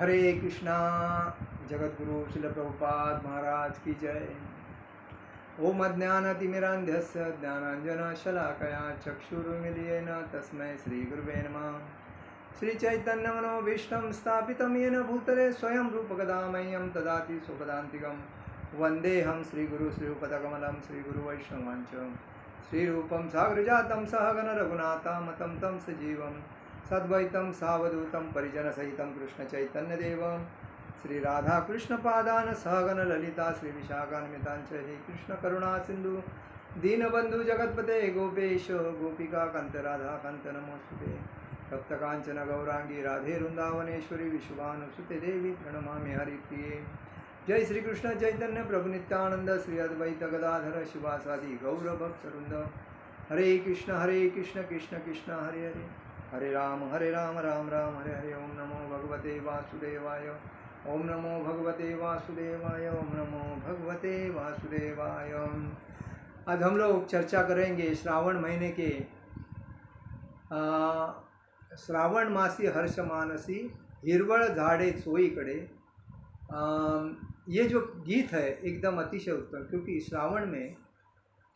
हरे कृष्णा। जगद्गुरु श्रील प्रभुपाद महाराज की जय। ओम अज्ञानतिमिरान्धस्य ज्ञानाञ्जनशलाकया चक्षुरुन्मीलितेन तस्मै श्रीगुरुवे नमः। श्रीचैतन्यमनोभीष्टं स्थापितं येन भूतले स्वयं रूपकदा मह्यं ददाति स्वपदान्तिकं। वन्देऽहं श्रीगुरु श्रीयुतकमलं श्रीगुरुवैष्णवाञ्च श्रीरूपं साग्रजातं सहगण रघुनाथामतं तं सजीवं सद्वैतं सावधूतं परिजनसहितं कृष्णचैतन्यदेवं श्री राधा कृष्ण पादान सहगण ललिता श्री विशाखान्वितांच हे कृष्ण करुणा सिंधु दीनबंधु जगतपते गोपेश गोपिका कांत राधा कांत नमोस्तुते। तप्त कांचन गौरांगी राधे वृंदावनेश्वरी विश्वानुसुते देवी प्रणमामि हरिप्रिये। जय श्री कृष्ण चैतन्य प्रभु नित्यानंद श्री अद्वैत गदाधर शिवासादि गौरभक्तवृंद। हरे कृष्ण कृष्ण कृष्ण हरे हरे, हरे राम राम राम हरे हरे। ओम नमो भगवते वासुदेवाय, ओम नमो भगवते वासुदेवाय, ओम नमो भगवते वासुदेवाय। आज हम लोग चर्चा करेंगे श्रावण महीने के श्रावण मासी हर्ष मानसी हिरवळ झाडे चोईकडे। ये जो गीत है एकदम अतिशय उत्तम, क्योंकि श्रावण में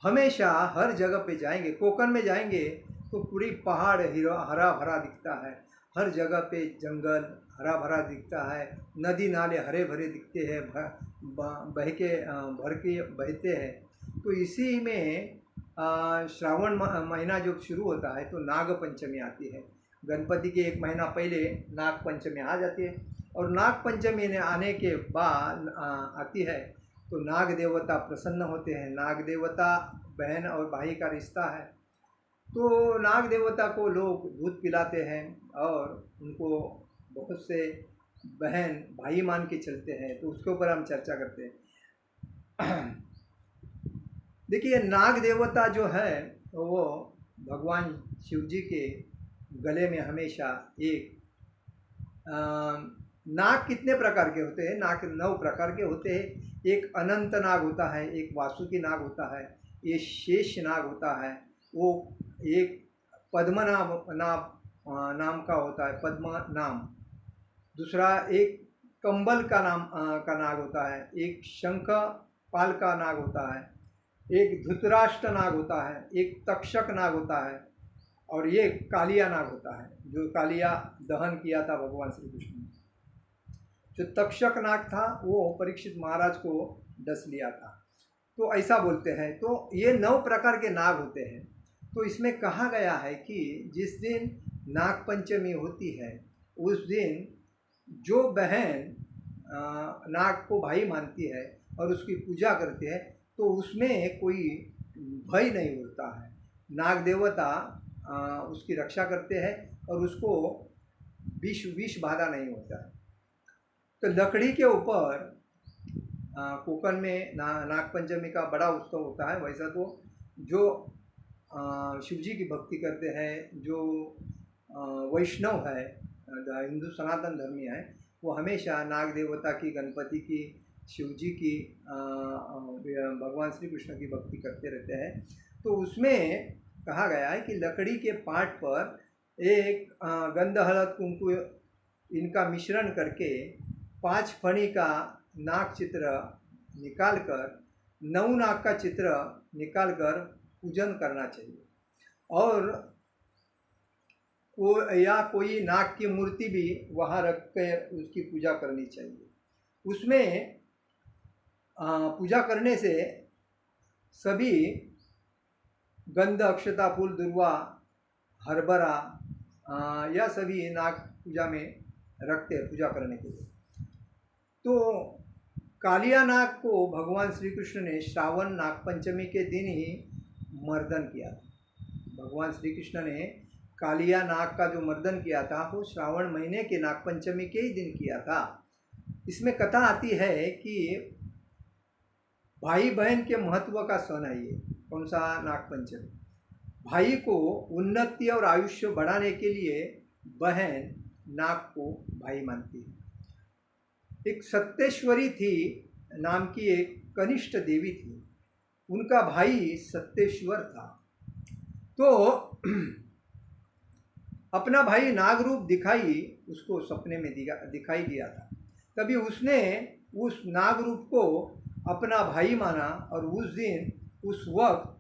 हमेशा हर जगह पे जाएंगे, कोकण में जाएंगे तो पूरी पहाड़ हरा भरा दिखता है, हर जगह पे जंगल हरा भरा दिखता है, नदी नाले हरे भरे दिखते हैं, भर के बहते हैं। तो इसी में श्रावण महीना जो शुरू होता है तो नाग पंचमी आती है। गणपति के एक महीना पहले नाग पंचमी आ जाती है, और नाग पंचमी ने आने के बाद आती है तो नाग देवता प्रसन्न होते हैं। नाग देवता बहन और भाई का रिश्ता है, तो नाग देवता को लोग दूध पिलाते हैं और उनको बहुत से बहन भाई मान के चलते हैं। तो उसके ऊपर हम चर्चा करते हैं। देखिए, नाग देवता जो है वो भगवान शिव जी के गले में हमेशा एक नाग कितने प्रकार के होते हैं? नाग 9 प्रकार के होते हैं। एक अनंत नाग होता है, एक वासुकी नाग होता है, एक शेष नाग होता है, वो एक पद्मनाभ नाम का होता है, पद्म नाम। दूसरा एक कंबल का नाग होता है, एक शंख पाल का नाग होता है, एक धृतराष्ट्र नाग होता है, एक तक्षक नाग होता है, और ये कालिया नाग होता है जो कालिया दहन किया था भगवान श्री कृष्ण ने। जो तक्षक नाग था वो परीक्षित महाराज को डस लिया था, तो ऐसा बोलते हैं। तो ये 9 प्रकार के नाग होते हैं। तो इसमें कहा गया है कि जिस दिन नाग पंचमी होती है उस दिन जो बहन नाग को भाई मानती है और उसकी पूजा करती है तो उसमें कोई भय नहीं होता है। नाग देवता उसकी रक्षा करते हैं और उसको विष बाधा नहीं होता है। तो लकड़ी के ऊपर कोकण में नाग पंचमी का बड़ा उत्सव होता है। वैसा तो जो शिव जी की भक्ति करते हैं, जो वैष्णव है, हिंदू सनातन धर्मी है, वो हमेशा नाग देवता की, गणपति की, शिव जी की, भगवान श्री कृष्ण की भक्ति करते रहते हैं। तो उसमें कहा गया है कि लकड़ी के पाट पर एक गंध हळद कुंकु इनका मिश्रण करके 5 फणी का नाग चित्र निकालकर 9 नाग का चित्र निकालकर पूजन करना चाहिए, और कोई नाग की मूर्ति भी वहाँ रख कर उसकी पूजा करनी चाहिए। उसमें पूजा करने से सभी गंध, अक्षता, फूल, दुर्वा, हरभरा या सभी नाग पूजा में रखते हैं पूजा करने के लिए। तो कालिया नाग को भगवान श्री कृष्ण ने श्रावण नाग पंचमी के दिन ही मर्दन किया था। भगवान श्री कृष्ण ने कालिया नाग का जो मर्दन किया था वो श्रावण महीने के नाग पंचमी के ही दिन किया था। इसमें कथा आती है कि भाई बहन के महत्व का सन है ये। कौन सा? नाग पंचमी। भाई को उन्नति और आयुष्य बढ़ाने के लिए बहन नाग को भाई मानती है। एक सत्येश्वरी थी नाम की एक कनिष्ठ देवी थी, उनका भाई सत्येश्वर था। तो अपना भाई नाग रूप दिखाई उसको सपने में दिखाई दिया था। तभी उसने उस नाग रूप को अपना भाई माना और उस दिन उस वक्त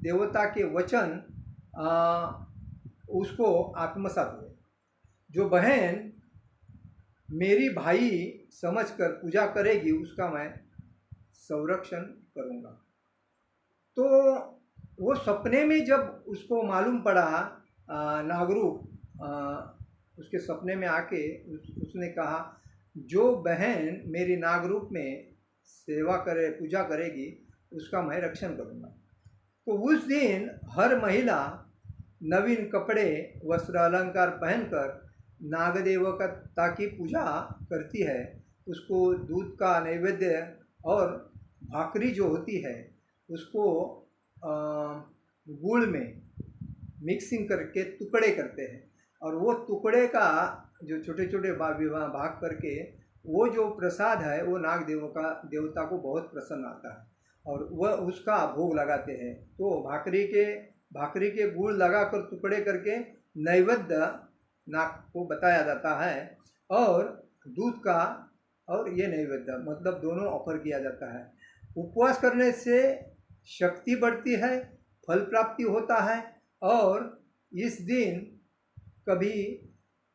देवता के वचन उसको आत्मसात हुए। जो बहन मेरी भाई समझकर पूजा करेगी उसका मैं संरक्षण करूँगा। तो वो सपने में जब उसको मालूम पड़ा, नागरूप उसके सपने में आके उसने कहा जो बहन मेरी नागरूप में सेवा करे पूजा करेगी उसका मैं रक्षण करूँगा। तो उस दिन हर महिला नवीन कपड़े वस्त्र अलंकार पहनकर नागदेवता की पूजा करती है। उसको दूध का नैवेद्य और भाकरी जो होती है उसको गुड़ में मिक्सिंग करके टुकड़े करते हैं और वो टुकड़े का जो छोटे छोटे भाग करके वो जो प्रसाद है वो नाग देवता को बहुत प्रसन्न आता है और वह उसका भोग लगाते हैं। तो भाकरी के गुड़ लगाकर टुकड़े करके नैवेद्य नाग को बताया जाता है और दूध का और ये नैवेद्य मतलब दोनों ऑफर किया जाता है। उपवास करने से शक्ति बढ़ती है, फल प्राप्ति होता है और इस दिन कभी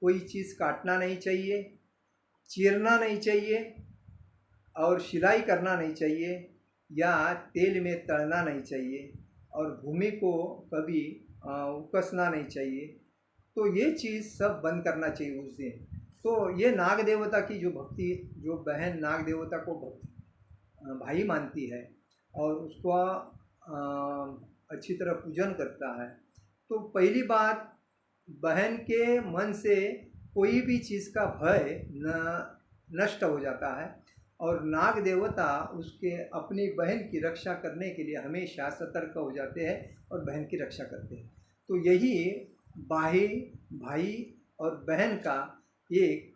कोई चीज़ काटना नहीं चाहिए, चीरना नहीं चाहिए और सिलाई करना नहीं चाहिए या तेल में तलना नहीं चाहिए और भूमि को कभी उकसना नहीं चाहिए। तो ये चीज़ सब बंद करना चाहिए उस दिन। तो ये नाग देवता की जो भक्ति, जो बहन नाग देवता को भाई मानती है और उसका अच्छी तरह पूजन करता है, तो पहली बात बहन के मन से कोई भी चीज़ का भय नष्ट हो जाता है और नाग देवता उसके अपनी बहन की रक्षा करने के लिए हमेशा सतर्क हो जाते हैं और बहन की रक्षा करते हैं। तो यही भाई और बहन का एक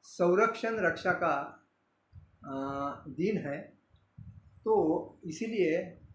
संरक्षण रक्षा का दिन है। तो इसीलिए